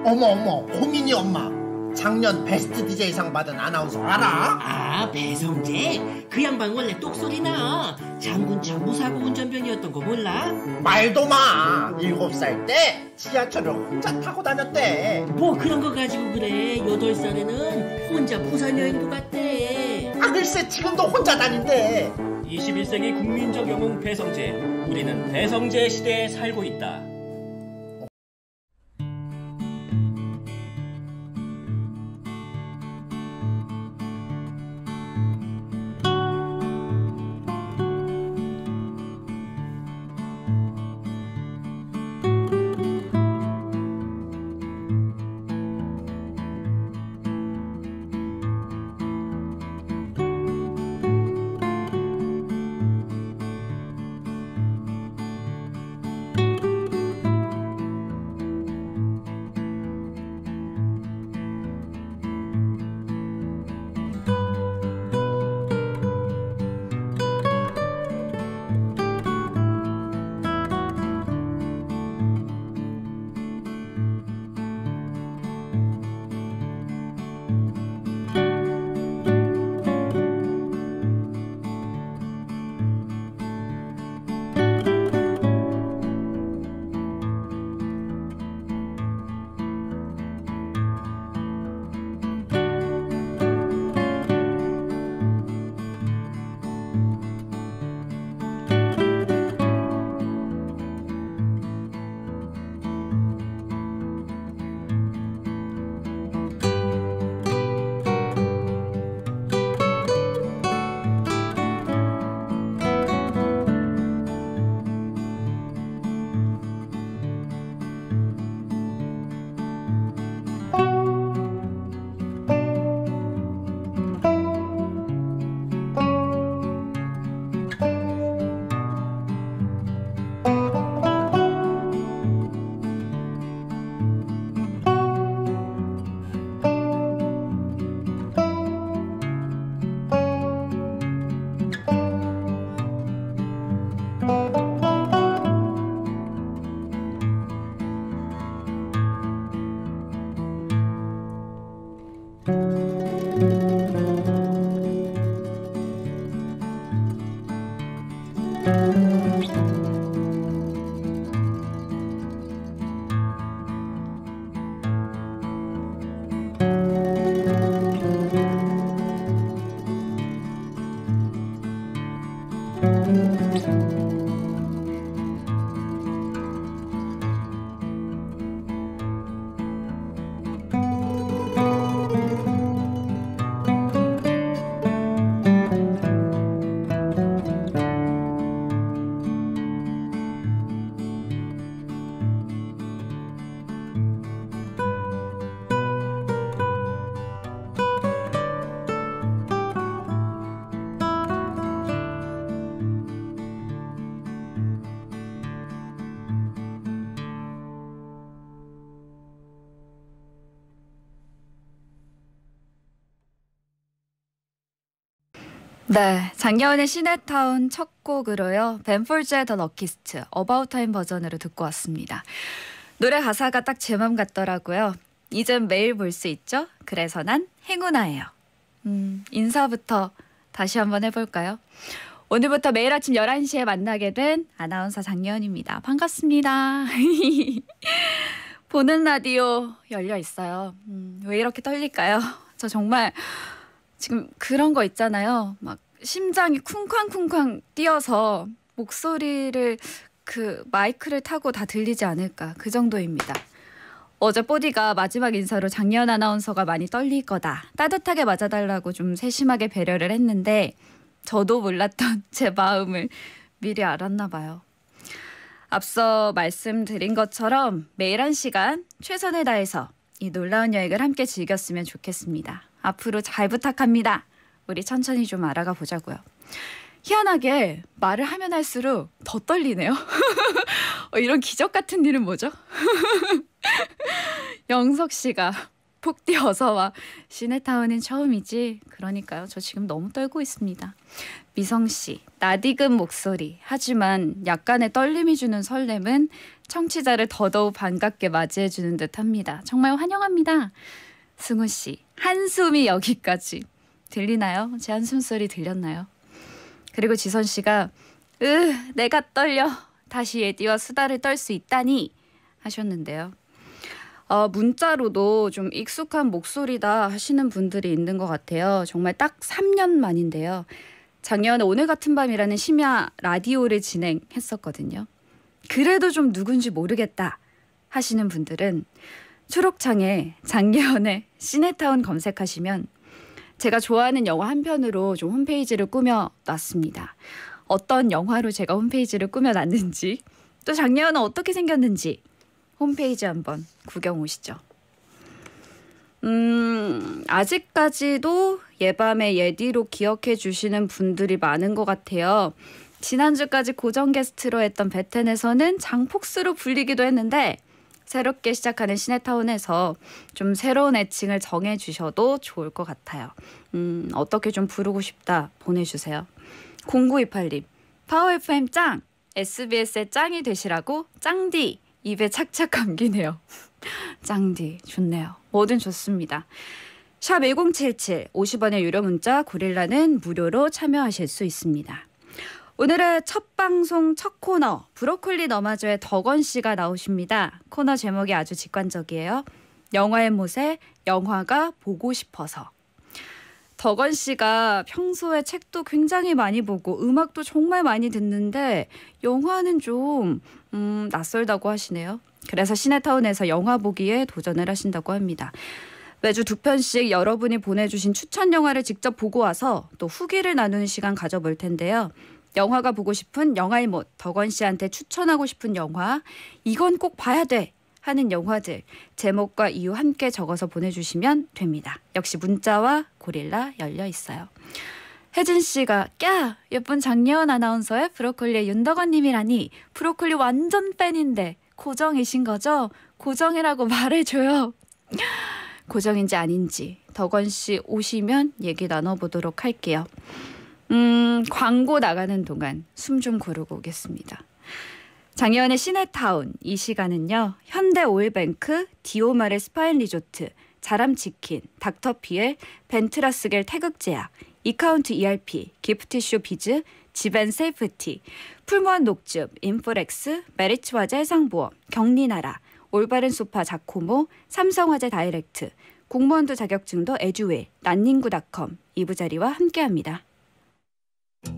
어머 어머, 호민이 엄마. 작년 베스트 DJ상 받은 아나운서 알아? 아, 배성재? 그 양반 원래 똑소리나. 장군 참모사고 운전병이었던 거 몰라? 말도 마. 7살 때 지하철을 혼자 타고 다녔대. 뭐 그런 거 가지고 그래. 8살에는 혼자 부산 여행도 갔대. 아, 글쎄 지금도 혼자 다닌대. 21세기 국민적 영웅 배성재. 우리는 배성재 시대에 살고 있다. 네, 장여운의 시네타운 첫 곡으로요. 벤폴즈의 더 럭키스트 어바웃 타임 버전으로 듣고 왔습니다. 노래 가사가 딱 제 맘 같더라고요. 이젠 매일 볼 수 있죠? 그래서 난 행운아예요. 인사부터 다시 한번 해볼까요? 오늘부터 매일 아침 11시에 만나게 된 아나운서 장여운입니다. 반갑습니다. 보는 라디오 열려 있어요. 왜 이렇게 떨릴까요? 저 정말 지금 그런 거 있잖아요. 막 심장이 쿵쾅쿵쾅 뛰어서 목소리를 그 마이크를 타고 다 들리지 않을까, 그 정도입니다. 어제 뽀디가 마지막 인사로 장여운 아나운서가 많이 떨릴 거다, 따뜻하게 맞아달라고 좀 세심하게 배려를 했는데 저도 몰랐던 제 마음을 미리 알았나 봐요. 앞서 말씀드린 것처럼 매일 1시간 최선을 다해서 이 놀라운 여행을 함께 즐겼으면 좋겠습니다. 앞으로 잘 부탁합니다. 우리 천천히 좀 알아가 보자고요. 희한하게 말을 하면 할수록 더 떨리네요. 이런 기적 같은 일은 뭐죠? 영석 씨가 푹 뛰어서 막 시네타운은 처음이지. 그러니까요. 저 지금 너무 떨고 있습니다. 미성 씨, 낯익은 목소리. 하지만 약간의 떨림이 주는 설렘은 청취자를 더더욱 반갑게 맞이해주는 듯합니다. 정말 환영합니다. 승우 씨, 한숨이 여기까지. 들리나요? 제 한숨 소리 들렸나요? 그리고 지선 씨가 내가 떨려. 다시 예디와 수다를 떨 수 있다니 하셨는데요. 문자로도 좀 익숙한 목소리다 하시는 분들이 있는 것 같아요. 정말 딱 3년 만인데요. 작년에 오늘 같은 밤이라는 심야 라디오를 진행했었거든요. 그래도 좀 누군지 모르겠다 하시는 분들은 초록창에 작년에 시네타운 검색하시면 제가 좋아하는 영화 한 편으로 좀 홈페이지를 꾸며놨습니다. 어떤 영화로 제가 홈페이지를 꾸며놨는지 또 작년은 어떻게 생겼는지 홈페이지 한번 구경 오시죠. 아직까지도 예밤의 예디로 기억해 주시는 분들이 많은 것 같아요. 지난주까지 고정 게스트로 했던 베텐에서는 장폭스로 불리기도 했는데 새롭게 시작하는 시네타운에서 좀 새로운 애칭을 정해주셔도 좋을 것 같아요. 어떻게 좀 부르고 싶다 보내주세요. 0928님, 파워 FM 짱! SBS의 짱이 되시라고 짱디! 입에 착착 감기네요. 짱디 좋네요. 뭐든 좋습니다. 샵 1077 50원의 유료 문자 고릴라는 무료로 참여하실 수 있습니다. 오늘의 첫 방송 첫 코너 브로콜리 너마저의 덕원 씨가 나오십니다. 코너 제목이 아주 직관적이에요. 영화의 못에 영화가 보고 싶어서. 덕원 씨가 평소에 책도 굉장히 많이 보고 음악도 정말 많이 듣는데 영화는 좀 낯설다고 하시네요. 그래서 시네타운에서 영화 보기에 도전을 하신다고 합니다. 매주 2편씩 여러분이 보내주신 추천 영화를 직접 보고 와서 또 후기를 나누는 시간 가져볼 텐데요. 영화가 보고 싶은 영화의 못, 덕원 씨한테 추천하고 싶은 영화, 이건 꼭 봐야 돼 하는 영화들 제목과 이유 함께 적어서 보내주시면 됩니다. 역시 문자와 고릴라 열려 있어요. 혜진 씨가 꺄! 예쁜 장예원 아나운서의 브로콜리의 윤덕원 님이라니 브로콜리 완전 팬인데 고정이신 거죠? 고정이라고 말해줘요. 고정인지 아닌지 덕원 씨 오시면 얘기 나눠보도록 할게요. 광고 나가는 동안 숨 좀 고르고 오겠습니다. 장혜원의 시네타운 이 시간은요. 현대오일뱅크, 디오말의 스파인 리조트, 자람치킨, 닥터피엘, 벤트라스겔 태극제약, 이카운트 ERP, 기프티쇼 비즈, 지벤세이프티, 풀무원 녹즙, 인포렉스, 메리츠화재 해상보험, 경리나라, 올바른 소파 자코모, 삼성화재 다이렉트, 공무원도 자격증도 에듀윌, 란닝구닷컴 이부자리와 함께합니다.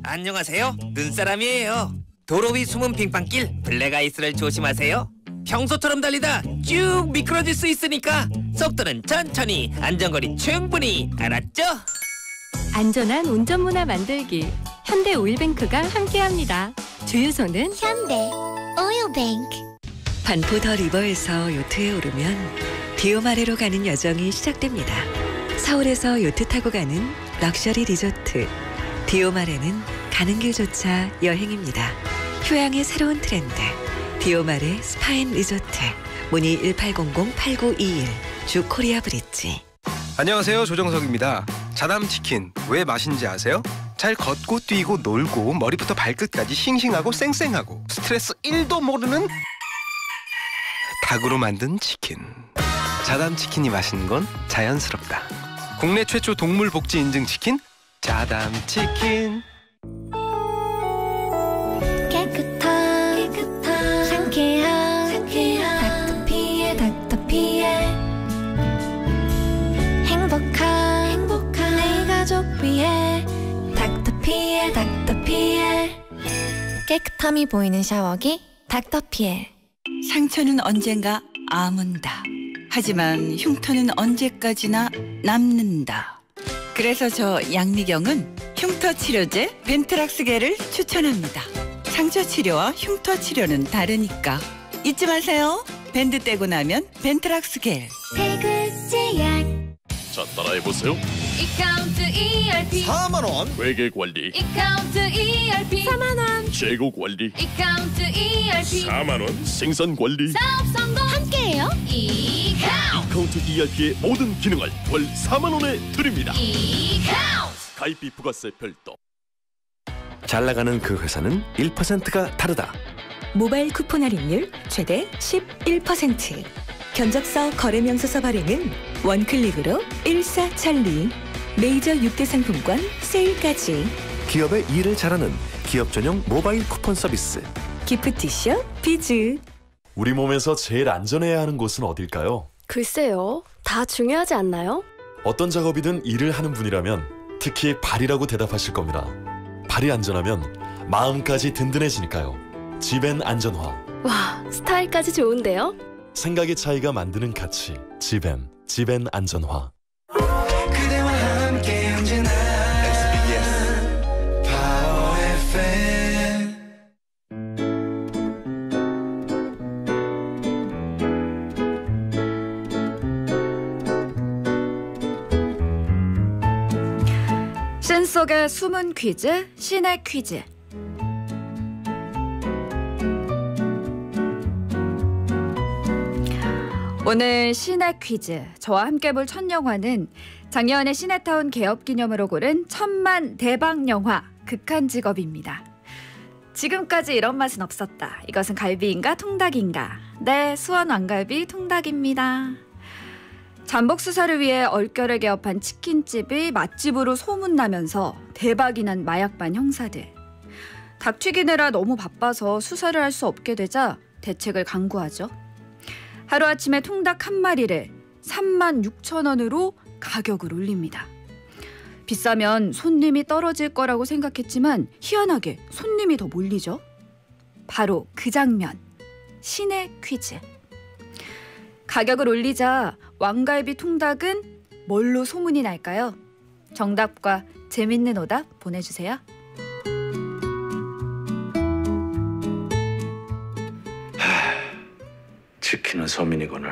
안녕하세요. 눈사람이에요. 도로 위 숨은 빙판길 블랙아이스를 조심하세요. 평소처럼 달리다 쭉 미끄러질 수 있으니까 속도는 천천히, 안전거리 충분히. 알았죠? 안전한 운전문화 만들기 현대오일뱅크가 함께합니다. 주유소는 현대오일뱅크. 반포 더 리버에서 요트에 오르면 디오마레로 가는 여정이 시작됩니다. 서울에서 요트 타고 가는 럭셔리 리조트 디오마레는 가는 길조차 여행입니다. 휴양의 새로운 트렌드 디오마레 스파인 리조트. 문의 1800-8921 주 코리아 브릿지. 안녕하세요, 조정석입니다. 자담치킨 왜 맛인지 아세요? 잘 걷고 뛰고 놀고 머리부터 발끝까지 싱싱하고 쌩쌩하고 스트레스 1도 모르는 닭으로 만든 치킨. 자담치킨이 맛있는 건 자연스럽다. 국내 최초 동물 복지 인증 치킨 자담치킨. 깨끗한 상쾌한 닥터피엘 행복한 내 가족 위해 닥터피엘 깨끗함이 보이는 샤워기 닥터피엘. 상처는 언젠가 아문다. 하지만 흉터는 언제까지나 남는다. 그래서 저 양미경은 흉터 치료제 벤트락스겔을 추천합니다. 상처 치료와 흉터 치료는 다르니까 잊지 마세요. 밴드 떼고 나면 벤트락스겔. 태극제약. 자, 따라해보세요. 이카운트 ERP 4만원. 회계관리. 이카운트 ERP 4만원. 재고관리. 이카운트 ERP 4만원. 생산관리. 사업 성공 함께해요. 이카운트 아카운트 ERP의 모든 기능을 월 4만 원에 드립니다. 가입비 부가세 별도. 잘 나가는 그 회사는 1%가 다르다. 모바일 쿠폰 할인율 최대 11%. 견적서 거래명세서 발행은 원클릭으로 일사천리. 메이저 6대 상품권 세일까지. 기업의 일을 잘하는 기업 전용 모바일 쿠폰 서비스. 기프티쇼 비즈. 우리 몸에서 제일 안전해야 하는 곳은 어딜까요? 글쎄요. 다 중요하지 않나요? 어떤 작업이든 일을 하는 분이라면 특히 발이라고 대답하실 겁니다. 발이 안전하면 마음까지 든든해지니까요. 지벤 안전화. 와, 스타일까지 좋은데요? 생각의 차이가 만드는 가치. 지벤 안전화. 그대와 함께 언제나 SBS Power FM. 신 속의 숨은 퀴즈, 신의 퀴즈. 오늘 신의 퀴즈, 저와 함께 볼 첫 영화는 작년에 시네타운 개업 기념으로 고른 천만 대박 영화 극한직업입니다. 지금까지 이런 맛은 없었다. 이것은 갈비인가 통닭인가? 네, 수원 왕갈비 통닭입니다. 잠복 수사를 위해 얼결에 개업한 치킨집이 맛집으로 소문나면서 대박이 난 마약반 형사들. 닭 튀기느라 너무 바빠서 수사를 할 수 없게 되자 대책을 강구하죠. 하루아침에 통닭 한 마리를 36,000원으로 가격을 올립니다. 비싸면 손님이 떨어질 거라고 생각했지만 희한하게 손님이 더 몰리죠. 바로 그 장면, 신의 퀴즈. 가격을 올리자 왕갈비 통닭은 뭘로 소문이 날까요? 정답과 재밌는 오답 보내주세요. 치킨은 서민이거늘.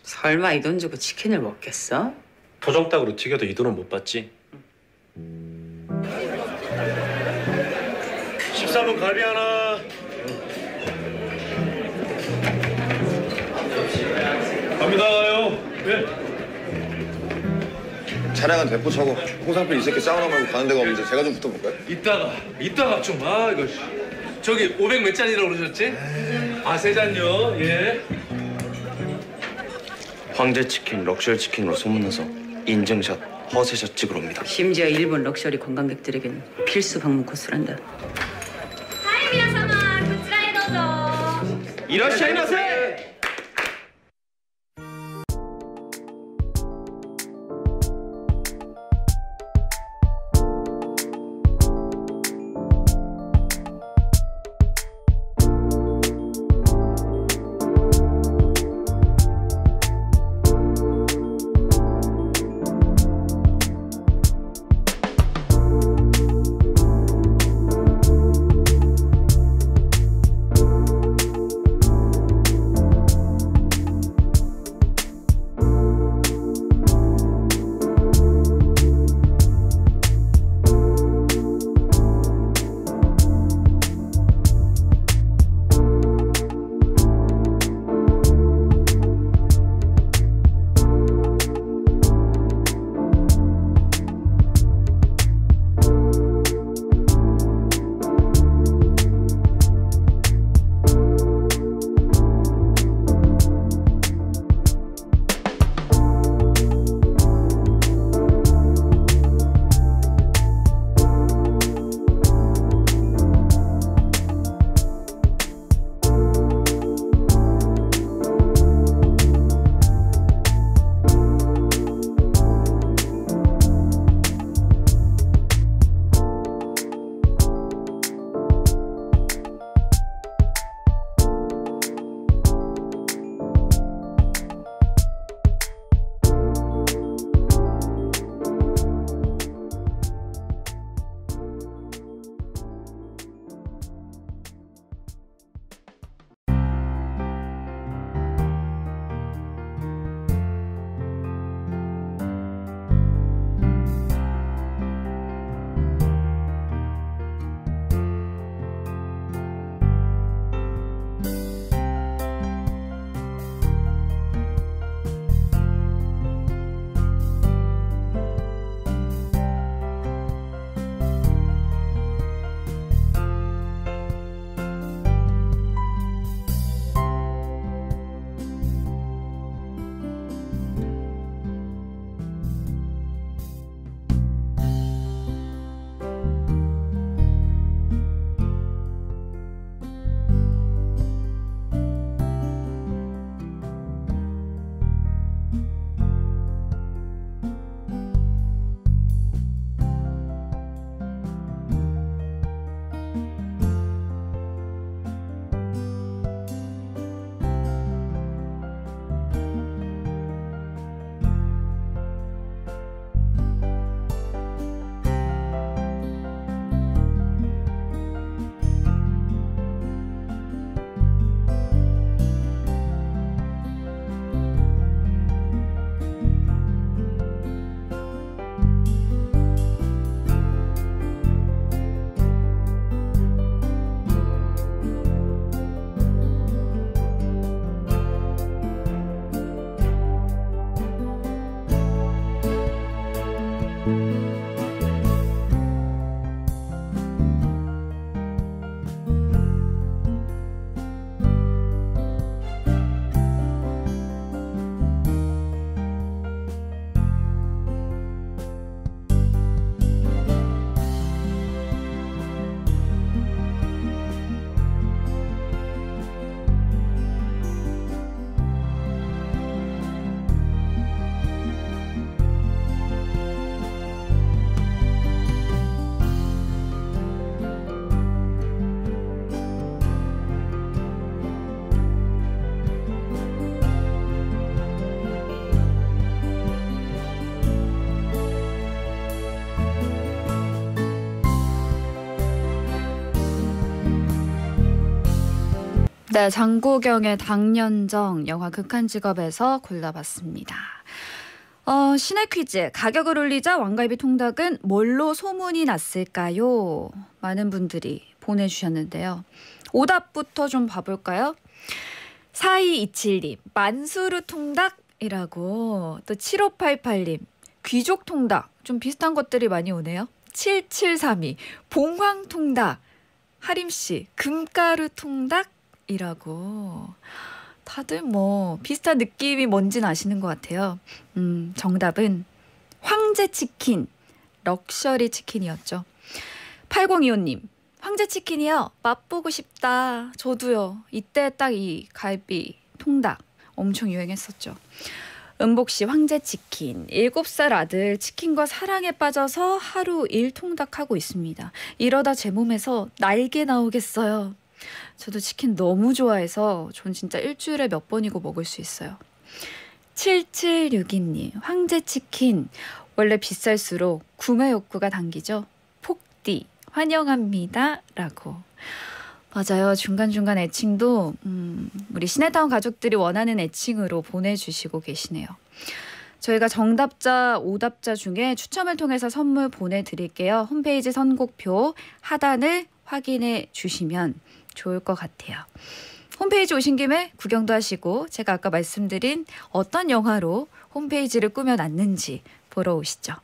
설마 이 돈 주고 치킨을 먹겠어? 토종닭으로 튀겨도 이 돈은 못 받지. 13분 갈비 하나. 갑니다요. 네. 차량은 대포 차고 홍상필 이 새끼 싸우나 말고 가는 데가 없는데 제가 좀 붙어볼까요? 이따가 좀 이거 저기 500 몇 잔이라고 그러셨지? 아, 3잔요. 예. 황제 치킨, 럭셔리 치킨으로 소문나서 인증샷, 허세샷 찍으러 옵니다. 심지어 일본 럭셔리 관광객들에겐 필수 방문 코스란다. 이라시아이마세. 네, 장고경의 당년정 영화 극한직업에서 골라봤습니다. 신의 퀴즈, 가격을 올리자 왕갈비 통닭은 뭘로 소문이 났을까요? 많은 분들이 보내주셨는데요. 오답부터 좀 봐볼까요? 4227님, 만수르 통닭이라고. 또 7588님, 귀족 통닭. 좀 비슷한 것들이 많이 오네요. 7732, 봉황 통닭. 하림씨, 금가루 통닭이라고. 다들 뭐 비슷한 느낌이 뭔지는 아시는 것 같아요. 정답은 황제치킨, 럭셔리 치킨이었죠. 8025님, 황제치킨이요. 맛보고 싶다. 저도요. 이때 딱 이 갈비, 통닭 엄청 유행했었죠. 은복씨, 황제치킨. 7살 아들 치킨과 사랑에 빠져서 하루 1통닭하고 있습니다. 이러다 제 몸에서 날개 나오겠어요. 저도 치킨 너무 좋아해서 전 진짜 일주일에 몇 번이고 먹을 수 있어요. 7762님, 황제치킨. 원래 비쌀수록 구매 욕구가 당기죠. 폭디 환영합니다 라고. 맞아요. 중간중간 애칭도 우리 시네타운 가족들이 원하는 애칭으로 보내주시고 계시네요. 저희가 정답자, 오답자 중에 추첨을 통해서 선물 보내드릴게요. 홈페이지 선곡표 하단을 확인해 주시면 좋을 것 같아요. 홈페이지 오신 김에 구경도 하시고 제가 아까 말씀드린 어떤 영화로 홈페이지를 꾸며놨는지 보러 오시죠.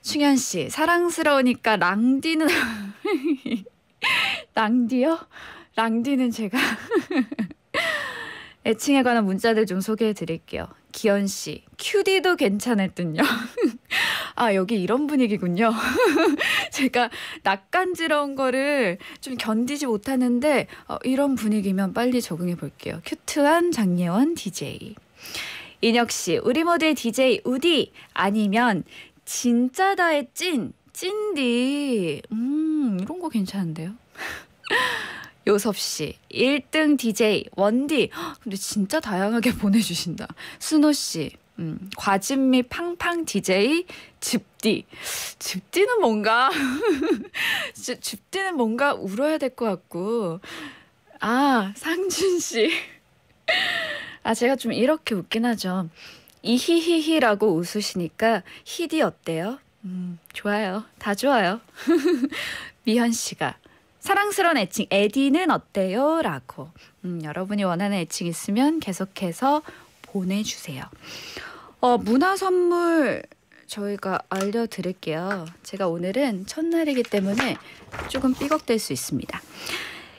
충현씨, 사랑스러우니까 랑디는 랑디요? 랑디는 제가 애칭에 관한 문자들 좀 소개해드릴게요. 기현씨, 큐디도 괜찮을 듯요. 아, 여기 이런 분위기군요. 제가 낯간지러운 거를 좀 견디지 못하는데 이런 분위기면 빨리 적응해 볼게요. 큐트한 장예원 DJ. 인혁씨, 우리 모두의 DJ 우디 아니면 진짜다의 찐디. 이런 거 괜찮은데요. 요섭씨, 1등 DJ 원디. 근데 진짜 다양하게 보내주신다. 순호씨, 과즙미 팡팡 DJ 즙디. 즙디는 뭔가 즙디는 뭔가 울어야 될 것 같고. 아, 상준씨. 아, 제가 좀 이렇게 웃긴 하죠. 이히히히라고 웃으시니까 히디 어때요? 좋아요. 다 좋아요. 미현씨가 사랑스러운 애칭 에디는 어때요? 라고. 여러분이 원하는 애칭 있으면 계속해서 보내주세요. 문화 선물 저희가 알려드릴게요. 제가 오늘은 첫날이기 때문에 조금 삐걱댈 수 있습니다.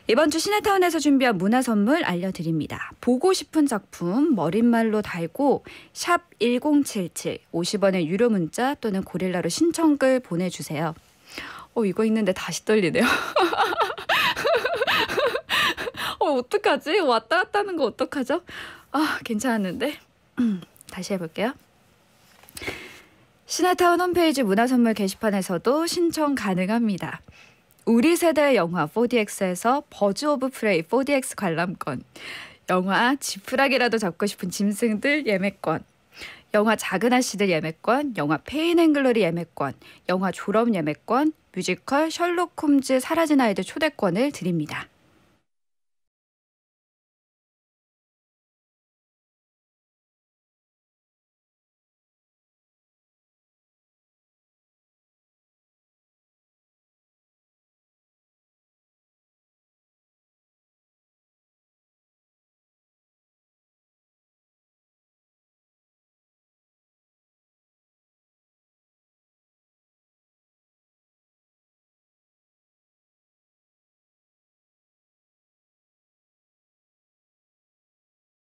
이번 주 시네타운에서 준비한 문화 선물 알려드립니다. 보고 싶은 작품 머릿말로 달고 샵 1077 50원의 유료 문자 또는 고릴라로 신청글 보내주세요. 이거 있는데 다시 떨리네요. 어떡하지? 왔다 갔다 하는 거 어떡하죠? 아, 괜찮았는데. 다시 해볼게요. 시네타운 홈페이지 문화선물 게시판에서도 신청 가능합니다. 우리 세대 영화 4DX에서 버즈 오브 프레이 4DX 관람권, 영화 지푸라기라도 잡고 싶은 짐승들 예매권, 영화 작은 아씨들 예매권, 영화 페인앤글로리 예매권, 영화 졸업 예매권, 뮤지컬 셜록 홈즈 사라진 아이들 초대권을 드립니다.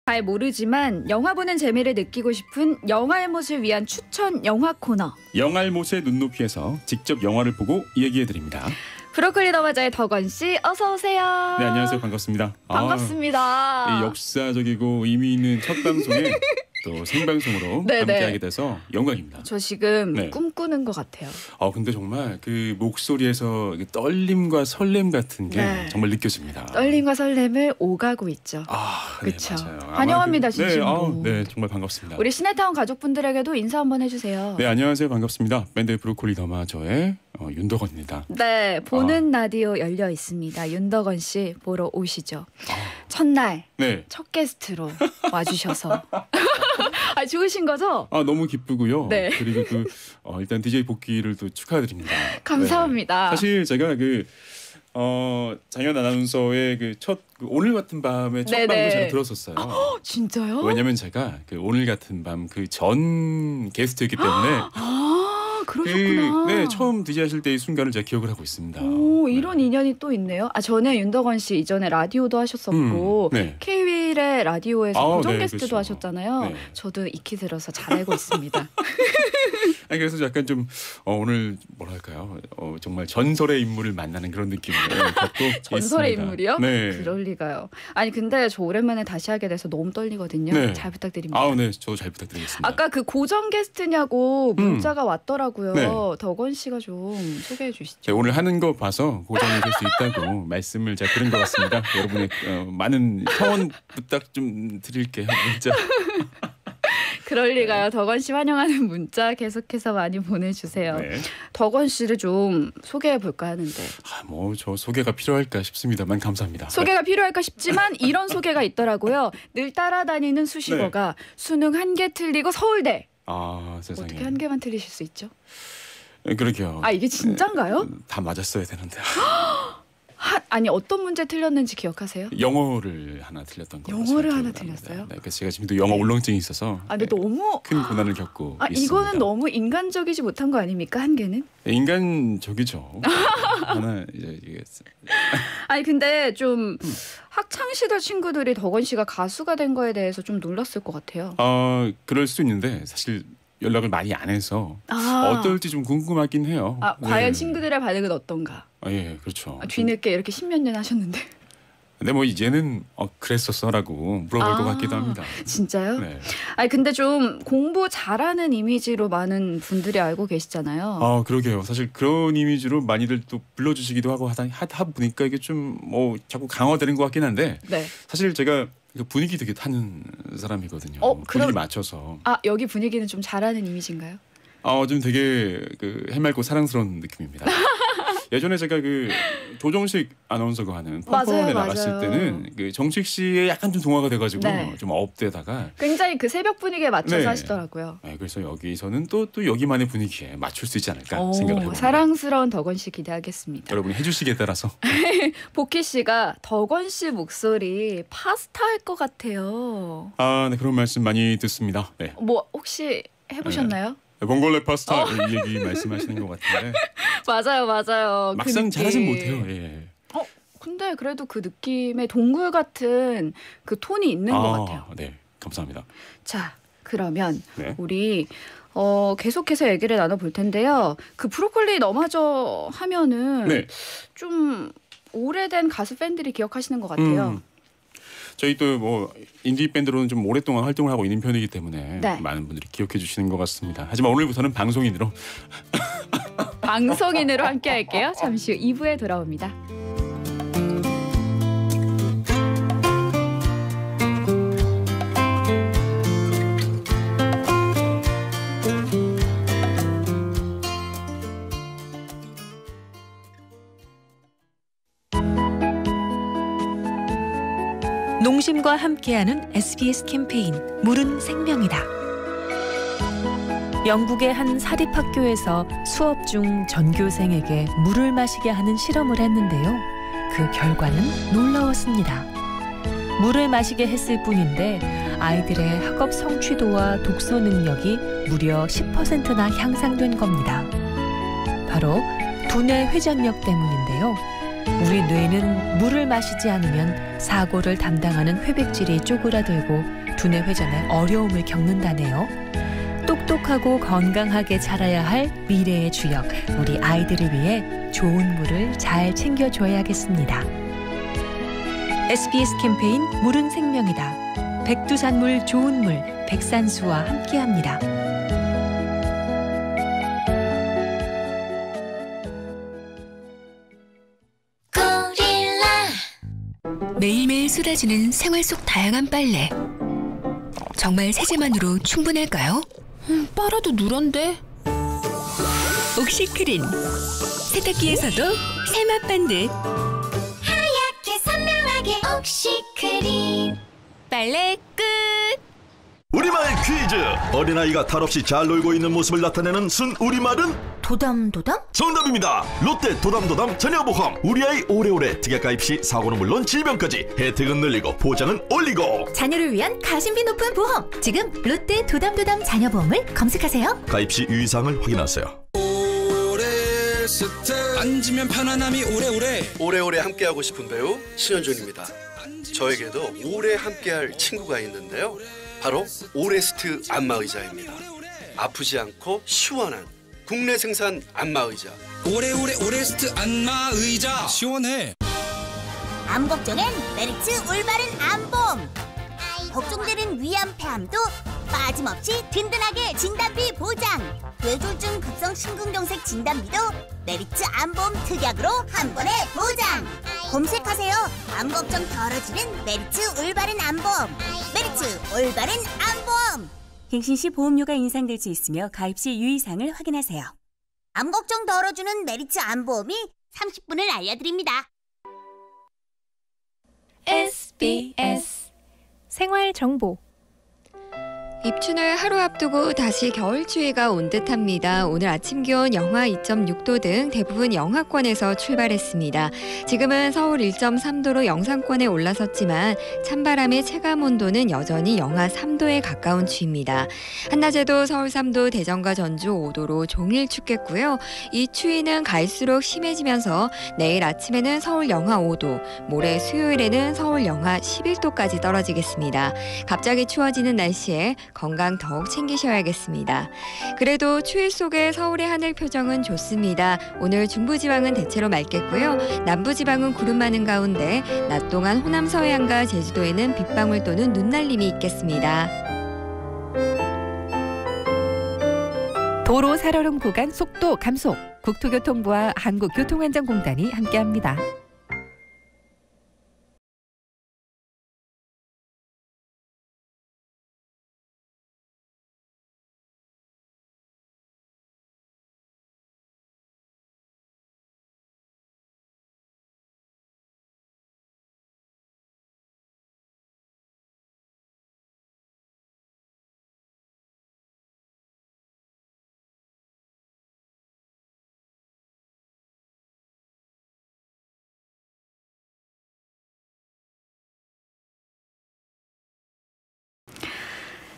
잘 모르지만 영화 보는 재미를 느끼고 싶은 영알못을 위한 추천 영화 코너. 영알못의 눈높이에서 직접 영화를 보고 얘기해드립니다. 브로콜리 너마저의 덕원 씨, 어서 오세요. 네, 안녕하세요. 반갑습니다. 반갑습니다. 이 역사적이고 의미 있는 첫 방송에 또 생방송으로 함께하게 돼서 영광입니다. 저 지금 꿈꾸는 것 같아요. 근데 정말 그 목소리에서 떨림과 설렘 같은 게 정말 느껴집니다. 떨림과 설렘을 오가고 있죠. 그렇죠. 네, 환영합니다, 진심으로. 네, 정말 반갑습니다. 우리 시네타운 가족분들에게도 인사 한번 해주세요. 네, 안녕하세요. 반갑습니다. 밴드 브로콜리 더마저의 윤덕원입니다. 네, 보는 라디오 열려 있습니다. 윤덕원 씨 보러 오시죠. 첫날 네. 첫 게스트로 와주셔서 좋으신 거죠? 너무 기쁘고요. 네. 그리고 일단 DJ 복귀를 또 축하드립니다. 감사합니다. 네. 사실 제가 장현 아나운서의 첫 오늘 같은 밤의 첫 방송 제가 들었었어요. 진짜요? 왜냐면 제가 오늘 같은 밤 전 게스트였기 때문에 그러셨구나. 네, 처음 DJ 하실 때의 순간을 제가 기억을 하고 있습니다. 오, 이런 인연이 또 있네요. 전에 윤덕원 씨 이전에 라디오도 하셨었고 네. K-윌의 라디오에서 고정 게스트도 그렇죠. 하셨잖아요. 네. 저도 익히 들어서 잘 알고 있습니다. 그래서 약간 좀 오늘 뭐랄까요, 정말 전설의 인물을 만나는 그런 느낌으로 갖고 전설의 있습니다. 인물이요? 네. 그럴 리가요. 근데 저 오랜만에 다시 하게 돼서 너무 떨리거든요. 네. 잘 부탁드립니다. 네, 저도 잘 부탁드리겠습니다. 아까 고정 게스트냐고 문자가 왔더라고요. 네. 덕원 씨가 좀 소개해 주시죠. 오늘 하는 거 봐서 고정이 될 수 있다고 말씀을 제가 드린 것 같습니다. 여러분의 많은 성원 부탁 좀 드릴게요. 문자. 그럴 리가요. 덕원 씨 환영하는 문자 계속해서 많이 보내주세요. 네. 덕원 씨를 좀 소개해 볼까 하는데. 저 소개가 필요할까 싶습니다만 감사합니다. 소개가 필요할까 싶지만 이런 소개가 있더라고요. 늘 따라다니는 수식어가 수능 1개 틀리고 서울대. 세상에. 어떻게 1개만 틀리실 수 있죠? 그러게요. 이게 진짠가요? 다 맞았어야 되는데. 어떤 문제 틀렸는지 기억하세요? 영어를 하나 틀렸던 거. 영어를 하나 틀렸어요? 네, 그래서 제가 지금도 영어 울렁증이 있어서. 근데 너무 큰 고난을 겪고 있습니다. 이거는 너무 인간적이지 못한 거 아닙니까? 1개는? 인간적이죠. 하나 이제. 근데 좀 학창 시절 친구들이 덕원 씨가 가수가 된 거에 대해서 좀 놀랐을 것 같아요. 그럴 수도 있는데 사실 연락을 많이 안 해서 어떨지 좀 궁금하긴 해요. 과연 친구들의 반응은 어떤가? 예, 그렇죠. 뒤늦게 이렇게 10몇 년 하셨는데. 근데 이제는 그랬었어라고 물어볼 것 같기도 합니다. 진짜요? 네. 근데 좀 공부 잘하는 이미지로 많은 분들이 알고 계시잖아요. 그러게요. 사실 그런 이미지로 많이들 또 불러주시기도 하고 하다 보니까 이게 좀 자꾸 강화되는 것 같긴 한데. 네. 사실 제가 분위기 되게 타는 사람이거든요. 분위기 맞춰서. 여기 분위기는 좀 잘하는 이미지인가요? 좀 되게 해맑고 사랑스러운 느낌입니다. 예전에 제가 조정식 아나운서가 하는 펌펀에 나갔을 때는 정식 씨에 약간 좀 동화가 돼가지고 좀 업되다가 굉장히 새벽 분위기에 맞춰서 하시더라고요. 그래서 여기서는 또 여기만의 분위기에 맞출 수 있지 않을까 생각을 해봅니다. 사랑스러운 덕원 씨 기대하겠습니다. 여러분이 해주시기에 따라서. 복희 씨가 덕원 씨 목소리 파스타 할 것 같아요. 네, 그런 말씀 많이 듣습니다. 네. 혹시 해보셨나요? 봉골레 파스타 이 얘기 말씀하시는 것 같은데. 맞아요. 막상 잘하진 못해요. 예. 근데 그래도 그 느낌의 동굴 같은 그 톤이 있는 것 같아요. 네, 감사합니다. 자, 그러면 우리 계속해서 얘기를 나눠볼 텐데요. 그 브로콜리 너마저 하면은 좀 오래된 가수 팬들이 기억하시는 것 같아요. 저희 또 인디 밴드로는 좀 오랫동안 활동을 하고 있는 편이기 때문에 많은 분들이 기억해 주시는 것 같습니다. 하지만 오늘부터는 방송인으로 함께 할게요. 잠시 후 2부에 돌아옵니다. 농심과 함께하는 SBS 캠페인 물은 생명이다. 영국의 한 사립학교에서 수업 중 전교생에게 물을 마시게 하는 실험을 했는데요. 그 결과는 놀라웠습니다. 물을 마시게 했을 뿐인데 아이들의 학업 성취도와 독서 능력이 무려 10%나 향상된 겁니다. 바로 두뇌 회전력 때문인데요. 우리 뇌는 물을 마시지 않으면 사고를 담당하는 회백질이 쪼그라들고 두뇌 회전에 어려움을 겪는다네요. 똑똑하고 건강하게 자라야 할 미래의 주역, 우리 아이들을 위해 좋은 물을 잘 챙겨줘야겠습니다. SBS 캠페인 물은 생명이다. 백두산물 좋은 물, 백산수와 함께합니다. 매일매일 쏟아지는 생활 속 다양한 빨래. 정말 세제만으로 충분할까요? 빨아도 누런데. 옥시크린. 세탁기에서도 새맛 반듯. 하얗게 선명하게 옥시크린. 빨래 끝. 우리말 퀴즈. 어린아이가 탈없이 잘 놀고 있는 모습을 나타내는 순 우리말은 도담도담? 정답입니다. 롯데 도담도담 자녀보험. 우리 아이 오래오래 특약 가입 시 사고는 물론 질병까지 혜택은 늘리고 보장은 올리고. 자녀를 위한 가심비 높은 보험. 지금 롯데 도담도담 자녀보험을 검색하세요. 가입 시 유의사항을 확인하세요. 앉으면 편안함이 오래오래 함께하고 싶은 배우 신현준입니다. 저에게도 오래 함께할 친구가 있는데요. 바로 오레스트 안마의자입니다. 아프지 않고 시원한 국내 생산 안마의자. 오레스트 안마의자. 시원해. 암 걱정엔 메리츠 올바른 암보험. 걱정되는 위암 폐암도 빠짐없이 든든하게 진단비 보장. 뇌졸중 급성 심근경색 진단비도 메리츠 암보험 특약으로 한 번에 보장. 검색하세요. 암 걱정 덜어지는 메리츠 올바른 암보험. 메리츠 올바른 암보험. 갱신 시 보험료가 인상될 수 있으며 가입 시 유의사항을 확인하세요. 암 걱정 덜어주는 메리츠 암보험이 30분을 알려드립니다. SBS 생활정보. 입춘을 하루 앞두고 다시 겨울 추위가 온 듯합니다. 오늘 아침 기온 영하 2.6도 등 대부분 영하권에서 출발했습니다. 지금은 서울 1.3도로 영상권에 올라섰지만 찬바람의 체감 온도는 여전히 영하 3도에 가까운 추위입니다. 한낮에도 서울 3도, 대전과 전주 5도로 종일 춥겠고요. 이 추위는 갈수록 심해지면서 내일 아침에는 서울 영하 5도, 모레 수요일에는 서울 영하 11도까지 떨어지겠습니다. 갑자기 추워지는 날씨에 건강 더욱 챙기셔야겠습니다. 그래도 추위 속에 서울의 하늘 표정은 좋습니다. 오늘 중부지방은 대체로 맑겠고요. 남부지방은 구름 많은 가운데 낮 동안 호남 서해안과 제주도에는 빗방울 또는 눈날림이 있겠습니다. 도로 살얼음 구간 속도 감속. 국토교통부와 한국교통안전공단이 함께합니다.